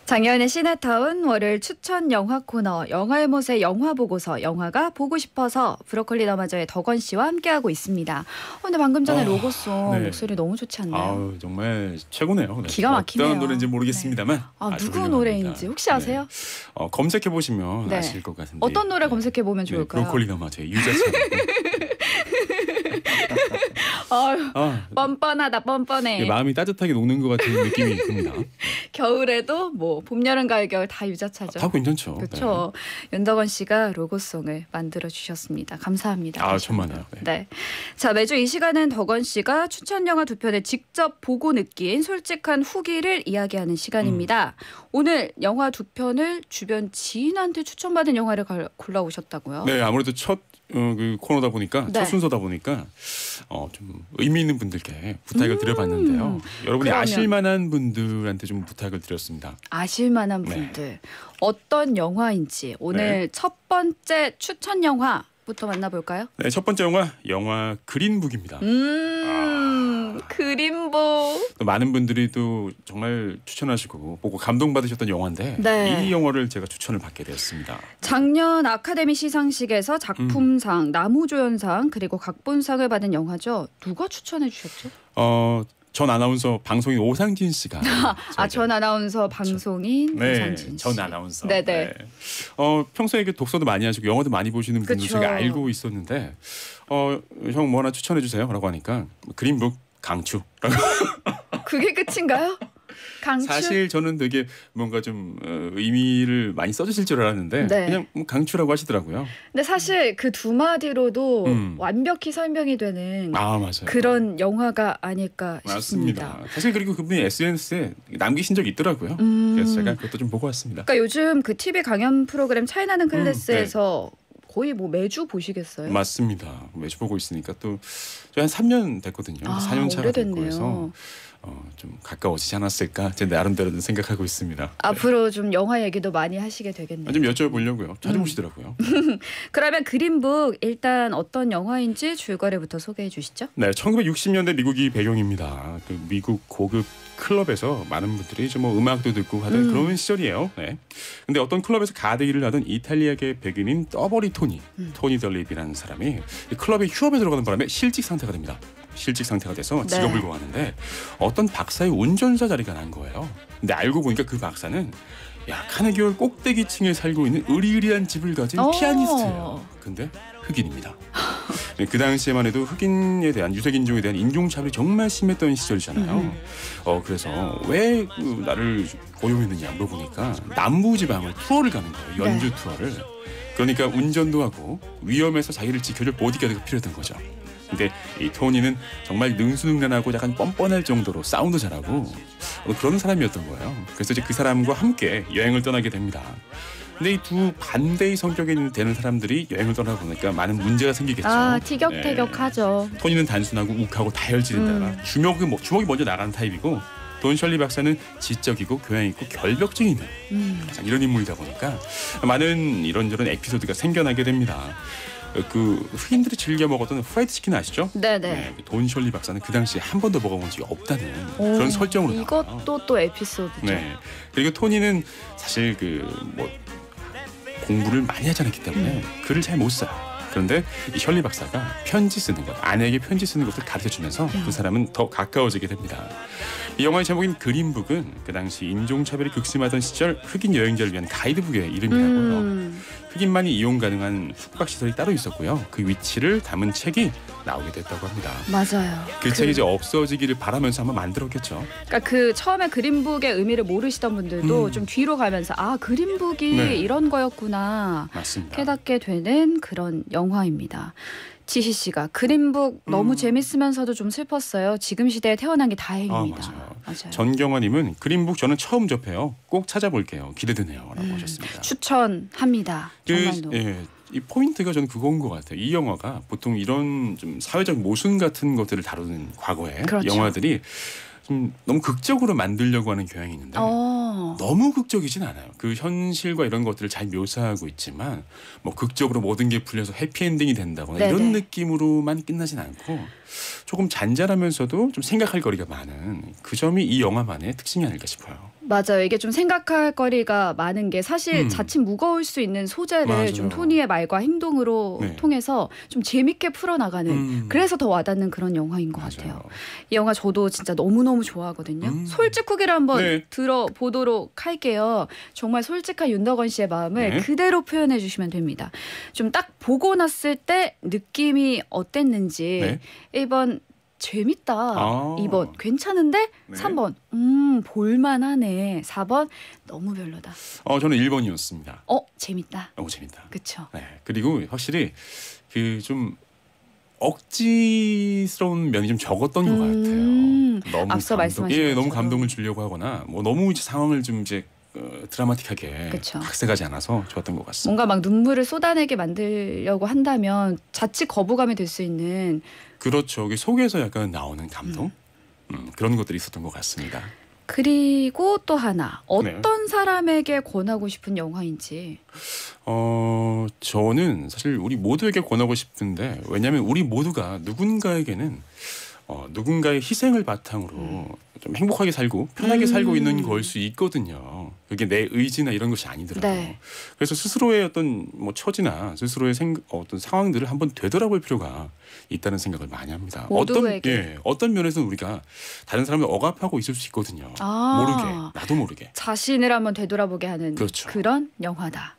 장현의 시네타운 월요일 추천 영화 코너 영화의 못의 영화 보고서 영화가 보고 싶어서 브로콜리 너마저의 덕원 씨와 함께하고 있습니다. 근데 방금 전에 로고송 네. 목소리 너무 좋지 않나요? 아우, 정말 최고네요. 네. 기가 막히네요. 어떤 노래인지 모르겠습니다만 누구 훌륭합니다. 노래인지 혹시 아세요? 네. 검색해 보시면 네. 아실 것 같은데. 어떤 노래 검색해 보면 좋을까요? 브로콜리 너마저의 유자처럼. 뻔뻔하다 뻔뻔해. 마음이 따뜻하게 녹는 것 같은 느낌이 듭니다. 겨울에도 뭐 봄, 여름, 가을, 겨울 다 유자차죠. 다 괜찮죠. 그렇죠. 네. 윤덕원 씨가 로고송을 만들어 주셨습니다. 감사합니다. 천만에요. 네. 자, 매주 이 시간은 덕원 씨가 추천 영화 두 편을 직접 보고 느낀 솔직한 후기를 이야기하는 시간입니다. 오늘 영화 두 편을 주변 지인한테 추천받은 영화를 골라오셨다고요? 네, 아무래도 첫 그 코너다 보니까 네. 첫 순서다 보니까 좀 의미 있는 분들께 부탁을 드려봤는데요. 여러분이 그러면. 아실 만한 분들한테 좀 부탁을 드렸습니다. 아실 만한 분들 어떤 영화인지 오늘 첫 번째 추천 영화부터 만나볼까요? 네, 첫 번째 영화 그린북입니다. 그린북. 많은 분들이 또 정말 추천하시고 보고 감동받으셨던 영화인데 네. 이 영화를 제가 추천을 받게 되었습니다. 작년 아카데미 시상식에서 작품상, 나무조연상 그리고 각본상을 받은 영화죠. 누가 추천해 주셨죠? 전 아나운서 방송인 오상진 씨가 전 아나운서 방송인 오상진 씨. 전 아나운서. 네네. 네. 평소에 독서도 많이 하시고 영화도 많이 보시는 분들 그쵸. 제가 알고 있었는데 형 뭐 하나 추천해 주세요라고 하니까 그린북 강추. 그게 끝인가요? 강추? 사실 저는 되게 뭔가 좀 의미를 많이 써주실 줄 알았는데 그냥 강추라고 하시더라고요. 근데 사실 그 두 마디로도 완벽히 설명이 되는 맞아요. 그런 영화가 아닐까 싶습니다. 맞습니다. 사실 그리고 그분이 SNS에 남기신 적이 있더라고요. 그래서 제가 그것도 좀 보고 왔습니다. 그러니까 요즘 그 TV 강연 프로그램 차이나는 클래스에서 거의 뭐 매주 보시겠어요? 맞습니다. 매주 보고 있으니까 또 저희 한 3년 됐거든요. 4년 차가 됐고 해서 좀 가까워지지 않았을까 제 나름대로는 생각하고 있습니다. 앞으로 좀 영화 얘기도 많이 하시게 되겠네요. 좀 여쭤보려고요. 자주 보시더라고요. 그러면 그린북 일단 어떤 영화인지 줄거리부터 소개해 주시죠. 네, 1960년대 미국이 배경입니다. 그 미국 고급 클럽에서 많은 분들이 좀 뭐 음악도 듣고 하던 그런 시절이에요. 네. 근데 어떤 클럽에서 가드일을 하던 이탈리아계 백인인 떠버리 토니 덜립이라는 사람이 클럽에 휴업에 들어가는 바람에 실직 상태가 됩니다. 실직 상태가 돼서 직업을 구하는데 어떤 박사의 운전사 자리가 난 거예요. 근데 알고 보니까 그 박사는 카네기홀 꼭대기층에 살고 있는 으리으리한 집을 가진 피아니스트예요. 근데 흑인입니다. 그 당시에만 해도 흑인에 대한 유색인종에 대한 인종차별이 정말 심했던 시절이잖아요. 그래서 왜 나를 고용했느냐 물어보니까 남부지방을 투어를 가는 거예요. 연주 투어를. 그러니까 운전도 하고 위험해서 자기를 지켜줄 보디가드가 필요했던 거죠. 근데 이 토니는 정말 능수능란하고 약간 뻔뻔할 정도로 싸움도 잘하고 그런 사람이었던 거예요. 그래서 이제 그 사람과 함께 여행을 떠나게 됩니다. 근데 이 두 반대의 성격이 되는 사람들이 여행을 떠나다 보니까 많은 문제가 생기겠죠. 티격태격하죠. 네. 토니는 단순하고 욱하고 다혈질인데다가 주먹이 먼저 나가는 타입이고 돈 셜리 박사는 지적이고 교양 있고 결벽증이 있는 이런 인물이다 보니까 많은 이런저런 에피소드가 생겨나게 됩니다. 그 흑인들이 즐겨 먹었던 프라이드 치킨 아시죠? 네네. 네, 돈 셜리 박사는 그 당시에 한 번도 먹어본 적이 없다는 그런 설정으로 나와요. 이것도 또 에피소드죠. 네. 그리고 토니는 사실 공부를 많이 하지 않았기 때문에 글을 잘 못 써요. 그런데 이 셜리 박사가 편지 쓰는 것, 아내에게 편지 쓰는 것을 가르쳐주면서 그 사람은 더 가까워지게 됩니다. 이 영화의 제목인 그린북은 그 당시 인종차별이 극심하던 시절 흑인 여행자를 위한 가이드북의 이름이라고요. 흑인만이 이용 가능한 숙박시설이 따로 있었고요. 그 위치를 담은 책이 나오게 됐다고 합니다. 맞아요. 그 책이 이제 없어지기를 바라면서 한번 만들었겠죠. 그러니까 그 처음에 그린북의 의미를 모르시던 분들도 좀 뒤로 가면서 그린북이 이런 거였구나 맞습니다. 깨닫게 되는 그런 영화입니다. 지희 씨가 그린북 너무 재밌으면서도 좀 슬펐어요. 지금 시대에 태어난 게 다행입니다. 맞아요. 전경화님은 그린북 저는 처음 접해요. 꼭 찾아볼게요. 기대되네요. 라고 하셨습니다. 추천합니다. 정말로. 이 포인트가 저는 그건 것 같아요. 이 영화가 보통 이런 좀 사회적 모순 같은 것들을 다루는 과거의 영화들이 좀 너무 극적으로 만들려고 하는 경향이 있는데 너무 극적이진 않아요. 그 현실과 이런 것들을 잘 묘사하고 있지만 뭐 극적으로 모든 게 풀려서 해피엔딩이 된다거나 이런 느낌으로만 끝나진 않고 조금 잔잔하면서도 좀 생각할 거리가 많은 그 점이 이 영화만의 특징이 아닐까 싶어요. 맞아요. 이게 좀 생각할 거리가 많은 게 사실 자칫 무거울 수 있는 소재를 좀 토니의 말과 행동으로 통해서 좀 재밌게 풀어나가는 그래서 더 와닿는 그런 영화인 것 같아요. 이 영화 저도 진짜 너무너무 좋아하거든요. 솔직후기를 한번 들어보도록 할게요. 정말 솔직한 윤덕원 씨의 마음을 그대로 표현해 주시면 됩니다. 좀 딱 보고 났을 때 느낌이 어땠는지 1번 재밌다. 2번 괜찮은데? 3번 볼만하네. 4번 너무 별로다. 저는 1번이었습니다. 재밌다. 너무 재밌다. 그렇죠. 네. 그리고 확실히 그 좀 억지스러운 면이 좀 적었던 것 같아요. 너무 앞서 말씀하신 너무 감동을 주려고 하거나 뭐 너무 상황을 좀 이제 드라마틱하게 각색하지 않아서 좋았던 것 같습니다. 뭔가 막 눈물을 쏟아내게 만들려고 한다면 자칫 거부감이 될 수 있는 그렇죠. 속에서 약간 나오는 감동 그런 것들이 있었던 것 같습니다. 그리고 또 하나 어떤 사람에게 권하고 싶은 영화인지 저는 사실 우리 모두에게 권하고 싶은데 왜냐하면 우리 모두가 누군가에게는 누군가의 희생을 바탕으로 좀 행복하게 살고 편하게 살고 있는 걸 수 있거든요. 그게 내 의지나 이런 것이 아니더라도. 그래서 스스로의 어떤 뭐 처지나 스스로의 어떤 상황들을 한번 되돌아볼 필요가 있다는 생각을 많이 합니다. 어떤 면에서는 우리가 다른 사람을 억압하고 있을 수 있거든요. 나도 모르게. 자신을 한번 되돌아보게 하는 그런 영화다.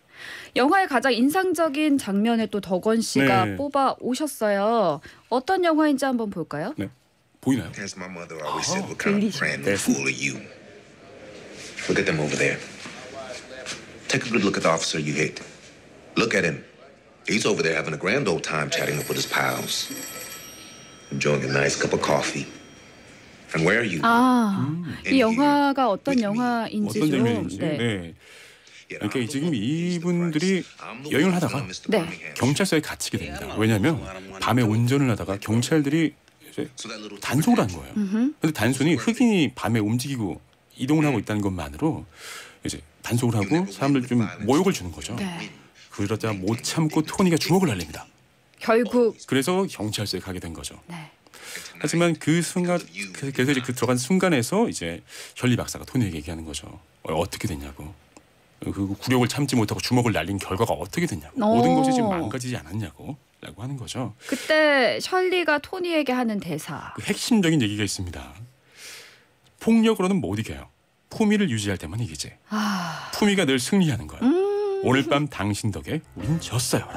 영화의 가장 인상적인 장면을 또 덕원 씨가 뽑아 오셨어요. 어떤 영화인지 한번 볼까요? 네. 보이나요? As my mother always said, what kind of brand new fool are you? Look at them over there. Take a good look at the officer you hit. Look at him. He's over there having a grand old time chatting up with his pals. Enjoying a nice cup of coffee. And where are you? 이 영화가 어떤 영화인지 좀. 이렇게 지금 이분들이 여행을 하다가 경찰서에 갇히게 됩니다. 왜냐하면 밤에 운전을 하다가 경찰들이 이제 단속을 한 거예요. 근데 단순히 흑인이 밤에 움직이고 이동을 하고 있다는 것만으로 이제 단속을 하고 사람들 좀 모욕을 주는 거죠. 그러자 못 참고 토니가 주먹을 날립니다. 결국 그래서 경찰서에 가게 된 거죠. 하지만 그 순간 그래서 이제 그 들어간 순간에서 이제 셜리 박사가 토니에게 얘기하는 거죠. 어떻게 됐냐고. 그 굴욕을 참지 못하고 주먹을 날린 결과가 어떻게 됐냐고. 모든 것이 지금 망가지지 않았냐고 라고 하는 거죠. 그때 셜리가 토니에게 하는 대사. 그 핵심적인 얘기가 있습니다. 폭력으로는 못 이겨요. 품위를 유지할 때만 이기지. 품위가 늘 승리하는 거야. 오늘 밤 당신 덕에 우린 졌어요.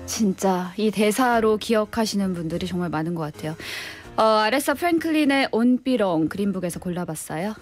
진짜 이 대사로 기억하시는 분들이 정말 많은 것 같아요. 아레사 프랭클린의 온비롱 그린북에서 골라봤어요.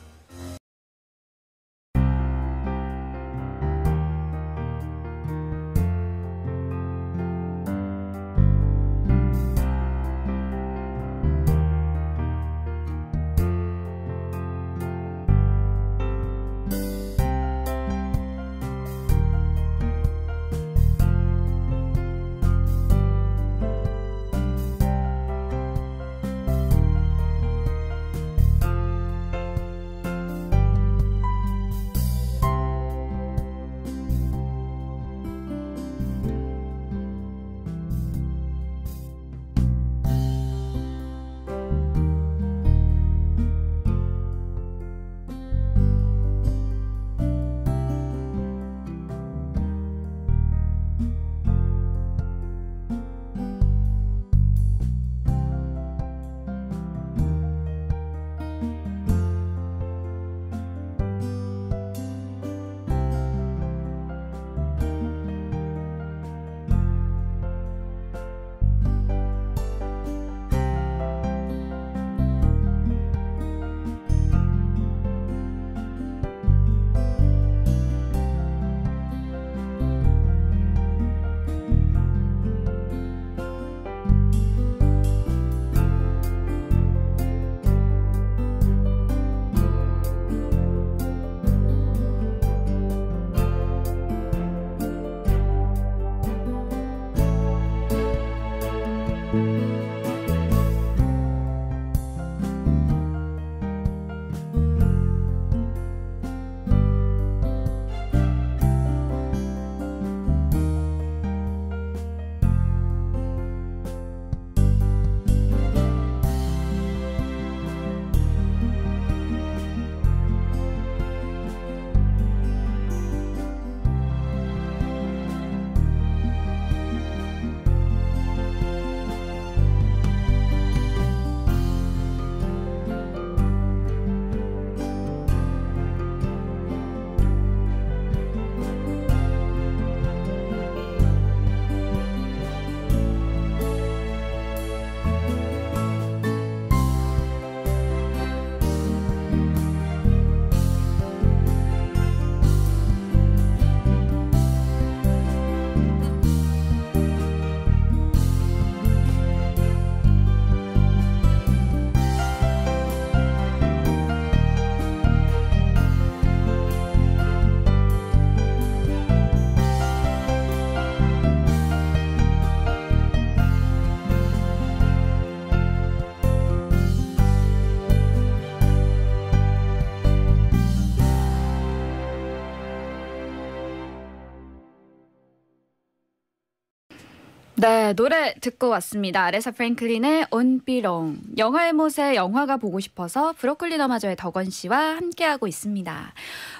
네, 노래 듣고 왔습니다. 아레사 프랭클린의 온비롱. 영화의 못에 영화가 보고 싶어서 브로콜리 너마저의 덕원 씨와 함께하고 있습니다.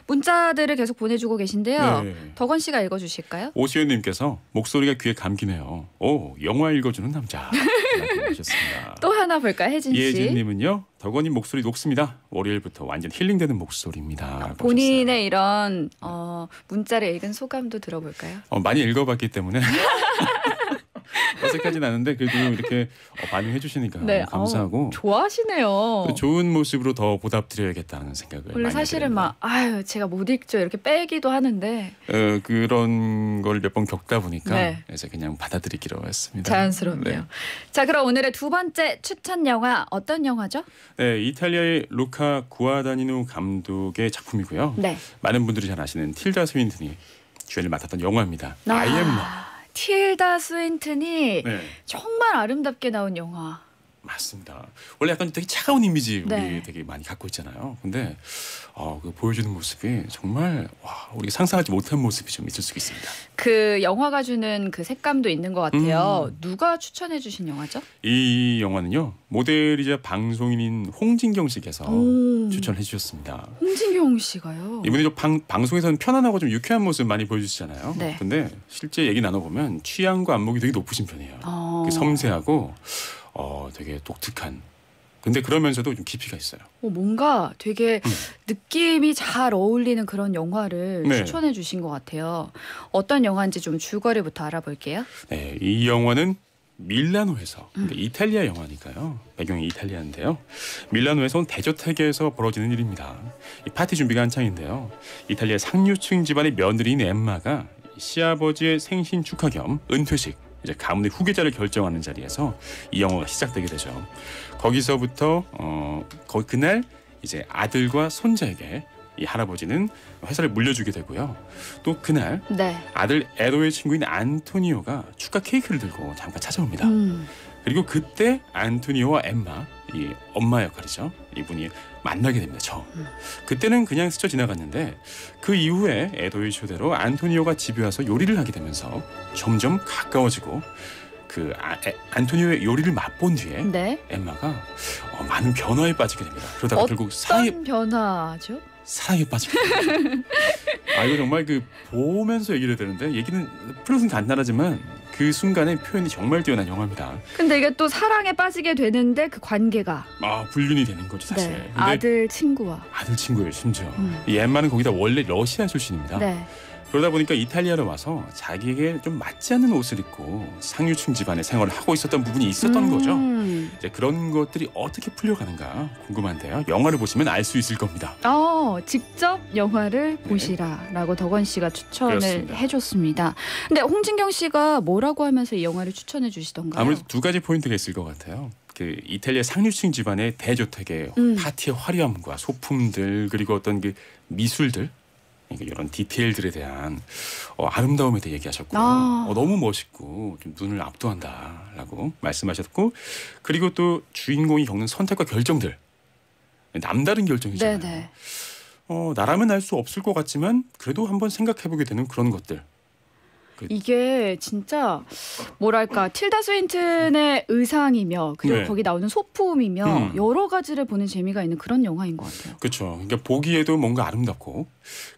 문자들을 계속 보내주고 계신데요. 네. 덕원 씨가 읽어주실까요? 오시연님께서 목소리가 귀에 감기네요. 오, 영화 읽어주는 남자. 하셨습니다. 또 하나 볼까요, 혜진 씨? 예진님은요. 덕원님 목소리 녹습니다. 월요일부터 완전 힐링되는 목소리입니다. 본인의 이런 문자를 읽은 소감도 들어볼까요? 많이 읽어봤기 때문에 어색하진 않은데 그래도 이렇게 반응해 주시니까 네, 감사하고 좋아하시네요. 좋은 모습으로 더 보답드려야겠다는 생각을 원래 많이 사실은 드립니다. 막 제가 못 읽죠 이렇게 빼기도 하는데 그런 걸 몇 번 겪다 보니까 네. 그래서 그냥 받아들이기로 했습니다. 자연스럽네요. 네. 자, 그럼 오늘의 두 번째 추천 영화 어떤 영화죠? 네, 이탈리아의 루카 구아다니노 감독의 작품이고요. 네. 많은 분들이 잘 아시는 틸다 스윈튼이 주연을 맡았던 영화입니다. I am Love. 틸다 스윈튼이 네. 정말 아름답게 나온 영화. 맞습니다. 원래 약간 되게 차가운 이미지 우리 네. 되게 많이 갖고 있잖아요. 근데 그 보여주는 모습이 정말 우리가 상상하지 못한 모습이 좀 있을 수 있습니다. 그 영화가 주는 그 색감도 있는 것 같아요. 누가 추천해 주신 영화죠? 이 영화는요. 모델이자 방송인인 홍진경 씨께서 추천해 주셨습니다. 홍진경 씨가요? 이분이 좀 방송에서는 편안하고 좀 유쾌한 모습 많이 보여주시잖아요. 네. 근데 실제 얘기 나눠보면 취향과 안목이 되게 높으신 편이에요. 섬세하고 되게 독특한. 근데 그러면서도 좀 깊이가 있어요. 뭔가 되게 느낌이 잘 어울리는 그런 영화를 네. 추천해 주신 것 같아요. 어떤 영화인지 좀 줄거리부터 알아볼게요. 네, 이 영화는 밀라노에서 그러니까 이탈리아 영화니까요. 배경이 이탈리아인데요. 밀라노에서 온 대저택에서 벌어지는 일입니다. 이 파티 준비가 한창인데요. 이탈리아 상류층 집안의 며느리인 엠마가 시아버지의 생신 축하 겸 은퇴식 이제 가문의 후계자를 결정하는 자리에서 이 영화가 시작되게 되죠. 거기서부터 그날 이제 아들과 손자에게 이 할아버지는 회사를 물려주게 되고요. 또 그날 네. 아들 에도의 친구인 안토니오가 축하 케이크를 들고 잠깐 찾아옵니다. 그리고 그때 안토니오와 엠마, 이 엄마 역할이죠. 이분이 만나게 됩니다. 처음. 그때는 그냥 스쳐 지나갔는데 그 이후에 에도의 초대로 안토니오가 집에 와서 요리를 하게 되면서 점점 가까워지고 그 안토니오의 요리를 맛본 뒤에 네. 엠마가 많은 변화에 빠지게 됩니다. 그러다가 결국 어떤 변화죠? 사랑에 빠지게 됩니다. 이거 정말 보면서 얘기를 해야 되는데 얘기는 플롯은 간단하지만 그 순간의 표현이 정말 뛰어난 영화입니다. 근데 이게 또 사랑에 빠지게 되는데 그 관계가 불륜이 되는 거죠 사실. 네. 아들 친구와 아들 친구예요 심지어. 이 엠마는 거기다 원래 러시아 출신입니다. 네. 그러다 보니까 이탈리아로 와서 자기에게 좀 맞지 않는 옷을 입고 상류층 집안의 생활을 하고 있었던 부분이 있었던 거죠. 이제 그런 것들이 어떻게 풀려가는가 궁금한데요. 영화를 보시면 알 수 있을 겁니다. 직접 영화를 보시라라고 덕원 씨가 추천을 그렇습니다. 해줬습니다. 근데 홍진경 씨가 뭐라고 하면서 이 영화를 추천해 주시던가요? 아무래도 두 가지 포인트가 있을 것 같아요. 그 이탈리아 상류층 집안의 대저택의 파티의 화려함과 소품들 그리고 어떤 그 미술들 그러니까 이런 디테일들에 대한 아름다움에 대해 얘기하셨고요. 너무 멋있고 좀 눈을 압도한다라고 말씀하셨고 그리고 또 주인공이 겪는 선택과 결정들 남다른 결정이잖아요. 네네. 나라면 알 수 없을 것 같지만 그래도 한번 생각해보게 되는 그런 것들. 이게 진짜 뭐랄까 틸다 스윈튼의 의상이며 그리고 네. 거기 나오는 소품이며 여러 가지를 보는 재미가 있는 그런 영화인 것 같아요. 그렇죠. 그러니까 보기에도 뭔가 아름답고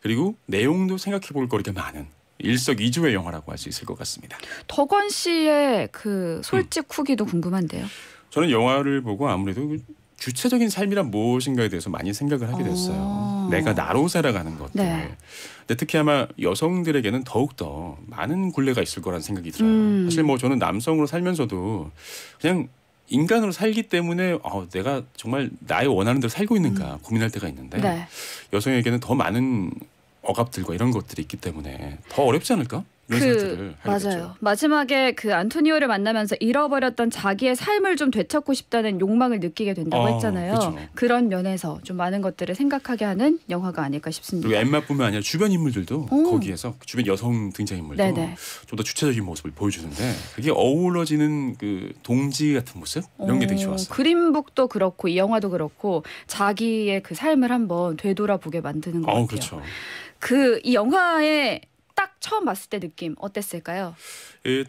그리고 내용도 생각해볼 거리가 많은 일석이조의 영화라고 할 수 있을 것 같습니다. 덕원 씨의 그 솔직 후기도 궁금한데요. 저는 영화를 보고 아무래도 주체적인 삶이란 무엇인가에 대해서 많이 생각을 하게 됐어요. 내가 나로 살아가는 것들. 네. 근데 특히 아마 여성들에게는 더욱더 많은 굴레가 있을 거라는 생각이 들어요. 사실 저는 남성으로 살면서도 그냥 인간으로 살기 때문에 내가 정말 나의 원하는 대로 살고 있는가 고민할 때가 있는데 네. 여성에게는 더 많은 억압들과 이런 것들이 있기 때문에 더 어렵지 않을까? 이런 생각들을 하게 맞아요. 됐죠. 마지막에 그 안토니오를 만나면서 잃어버렸던 자기의 삶을 좀 되찾고 싶다는 욕망을 느끼게 된다고 했잖아요. 그렇죠. 그런 면에서 좀 많은 것들을 생각하게 하는 영화가 아닐까 싶습니다. 그리고 엠마뿐만 아니라 주변 인물들도 거기에서 주변 여성 등장인물도 네네. 좀 더 주체적인 모습을 보여주는데 그게 어우러지는 그 동지 같은 모습 이런 게 되게 좋았어요. 그린북도 그렇고 이 영화도 그렇고 자기의 그 삶을 한번 되돌아보게 만드는 것 같아요. 그렇죠. 이 영화에 딱 처음 봤을 때 느낌 어땠을까요?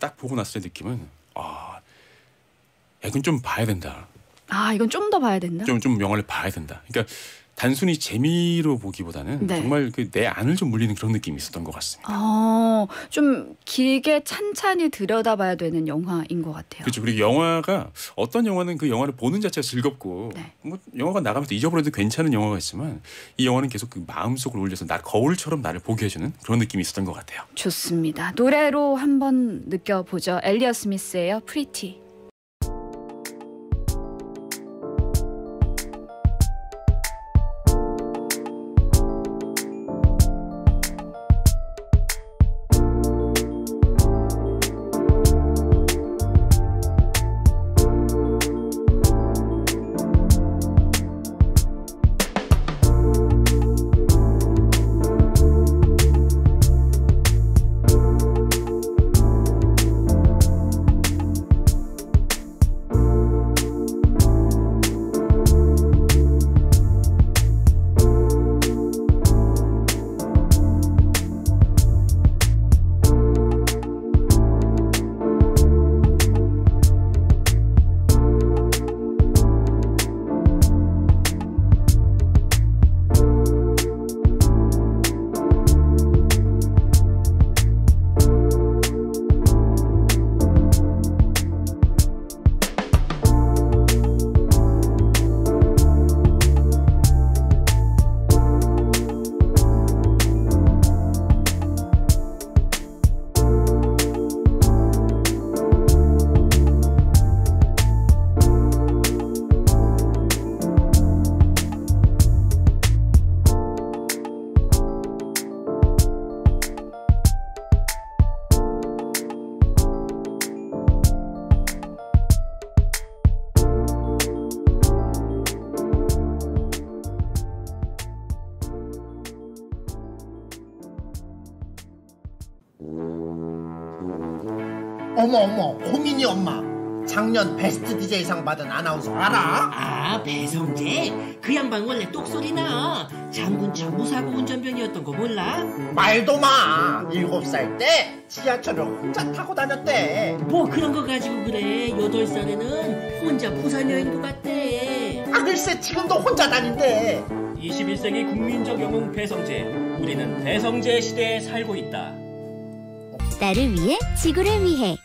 딱 보고 났을 때 느낌은 이건 좀 봐야 된다. 이건 좀 더 봐야 된다? 좀 영화를 봐야 된다. 그러니까 단순히 재미로 보기보다는 네. 정말 그 내 안을 좀 물리는 그런 느낌이 있었던 것 같습니다. 좀 길게 찬찬히 들여다봐야 되는 영화인 것 같아요. 그렇죠. 그리고 영화가 어떤 영화는 그 영화를 보는 자체가 즐겁고 네. 뭐 영화가 나가면서 잊어버려도 괜찮은 영화가 있지만 이 영화는 계속 그 마음속을 울려서 거울처럼 나를 보게 해주는 그런 느낌이 있었던 것 같아요. 좋습니다. 노래로 한번 느껴보죠. 엘리엇 스미스예요. 프리티. 어머 고민이 엄마 작년 베스트 DJ상 받은 아나운서 알아? 아 배성재? 그 양반 원래 똑소리나 장군차 무사고 운전병이었던 거 몰라? 말도 마 7살 때 지하철을 혼자 타고 다녔대. 뭐 그런 거 가지고 그래. 8살에는 혼자 부산 여행도 갔대. 아 글쎄 지금도 혼자 다닌대. 21세기 국민적 영웅 배성재. 우리는 배성재 시대에 살고 있다. 나를 위해 지구를 위해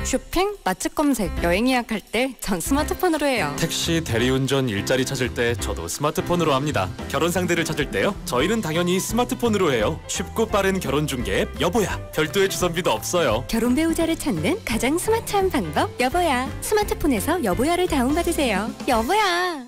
쇼핑, 맛집 검색, 여행 예약할 때 전 스마트폰으로 해요. 택시, 대리운전, 일자리 찾을 때 저도 스마트폰으로 합니다. 결혼 상대를 찾을 때요? 저희는 당연히 스마트폰으로 해요. 쉽고 빠른 결혼 중개 앱 여보야. 별도의 주선비도 없어요. 결혼 배우자를 찾는 가장 스마트한 방법 여보야. 스마트폰에서 여보야를 다운받으세요. 여보야.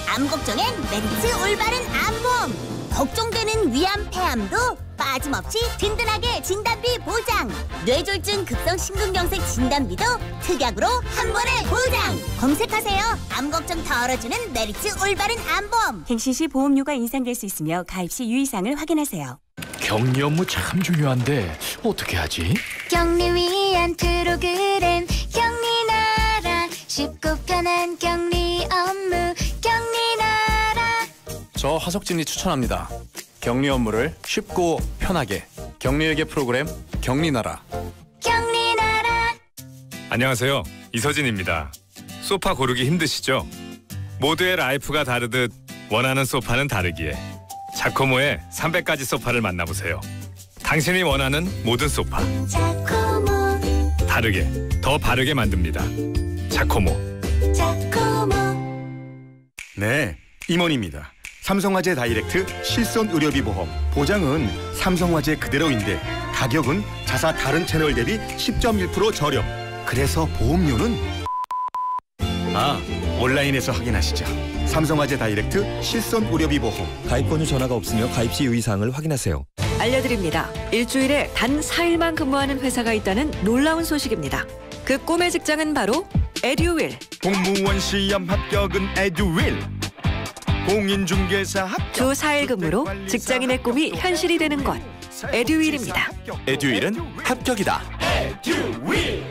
암 걱정엔 메리츠 올바른 암보험. 걱정되는 위암, 폐암도 빠짐없이 든든하게 진단비 보장. 뇌졸중 급성심근경색 진단비도 특약으로 한 번에 보장. 검색하세요. 암 걱정 덜어주는 메리츠 올바른 암보험. 갱신 시 보험료가 인상될 수 있으며 가입 시 유의사항을 확인하세요. 격리 업무 참 중요한데 어떻게 하지? 격리 위한 프로그램 격리나라. 쉽고 편한 격리 업무 격리나라. 저 화석진이 추천합니다. 격리 업무를 쉽고 편하게. 격리회계 프로그램 격리나라. 격리나라. 안녕하세요. 이서진입니다. 소파 고르기 힘드시죠? 모두의 라이프가 다르듯 원하는 소파는 다르기에 자코모의 300가지 소파를 만나보세요. 당신이 원하는 모든 소파. 자코모. 다르게, 더 바르게 만듭니다. 자코모. 네, 임원입니다. 삼성화재 다이렉트 실손 의료비 보험. 보장은 삼성화재 그대로인데 가격은 자사 다른 채널 대비 10.1% 저렴. 그래서 보험료는 온라인에서 확인하시죠. 삼성화재 다이렉트 실손 의료비 보험. 가입 권유 전화가 없으며 가입 시 유의사항을 확인하세요. 알려드립니다. 일주일에 단 4일만 근무하는 회사가 있다는 놀라운 소식입니다. 그 꿈의 직장은 바로 에듀윌. 공무원 시험 합격은 에듀윌. 공인중개사 합격. 주 4일 근무로 직장인의 꿈이 현실이 되는 곳. 에듀윌입니다. 에듀윌은 합격이다. 에듀윌.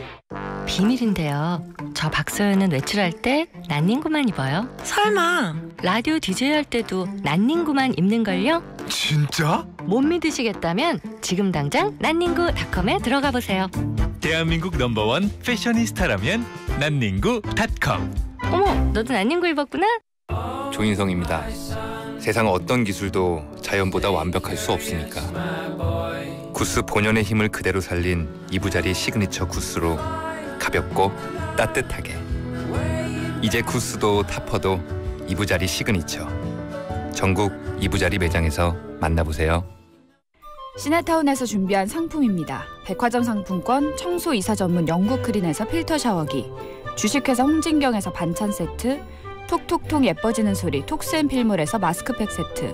비밀인데요. 저 박서연은 외출할 때 난닝구만 입어요. 설마. 라디오 DJ 할 때도 난닝구만 입는걸요? 진짜? 못 믿으시겠다면 지금 당장 난닝구닷컴에 들어가 보세요. 대한민국 넘버원 패셔니스타라면 난닝구닷컴. 어머, 너도 난닝구 입었구나? 조인성입니다. 세상 어떤 기술도 자연보다 완벽할 수 없으니까. 구스 본연의 힘을 그대로 살린 이부자리 시그니처 구스로 가볍고 따뜻하게. 이제 구스도 타퍼도 이부자리 시그니처. 전국 이부자리 매장에서 만나보세요. 시네타운에서 준비한 상품입니다. 백화점 상품권, 청소이사 전문 영국 크린에서 필터 샤워기, 주식회사 홍진경에서 반찬 세트, 톡톡톡 예뻐지는 소리 톡스앤필물에서 마스크팩 세트,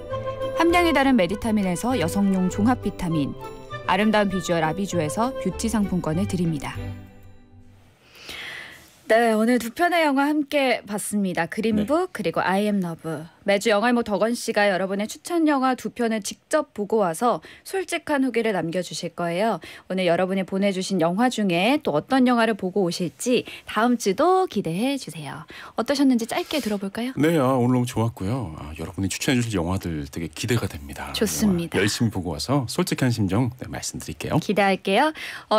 함량이 다른 메디타민에서 여성용 종합 비타민, 아름다운 비주얼 아비주에서 뷰티 상품권을 드립니다. 네, 오늘 두 편의 영화 함께 봤습니다. 그린북 그리고 I am Love. 매주 영화이모 덕원 씨가 여러분의 추천 영화 두 편을 직접 보고 와서 솔직한 후기를 남겨주실 거예요. 오늘 여러분이 보내주신 영화 중에 또 어떤 영화를 보고 오실지 다음 주도 기대해 주세요. 어떠셨는지 짧게 들어볼까요? 네, 오늘 너무 좋았고요. 여러분이 추천해 주실 영화들 되게 기대가 됩니다. 좋습니다. 열심히 보고 와서 솔직한 심정 말씀드릴게요. 기대할게요.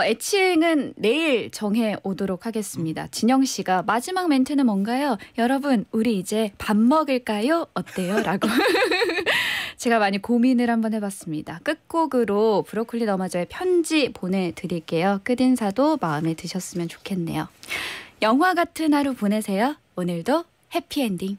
애칭은 내일 정해 오도록 하겠습니다. 진영 씨가 마지막 멘트는 뭔가요? 여러분, 우리 이제 밥 먹을까요? 어때요? 라고 제가 많이 고민을 한번 해봤습니다. 끝곡으로 브로콜리 너마저의 편지 보내드릴게요. 끝인사도 마음에 드셨으면 좋겠네요. 영화 같은 하루 보내세요. 오늘도 해피엔딩.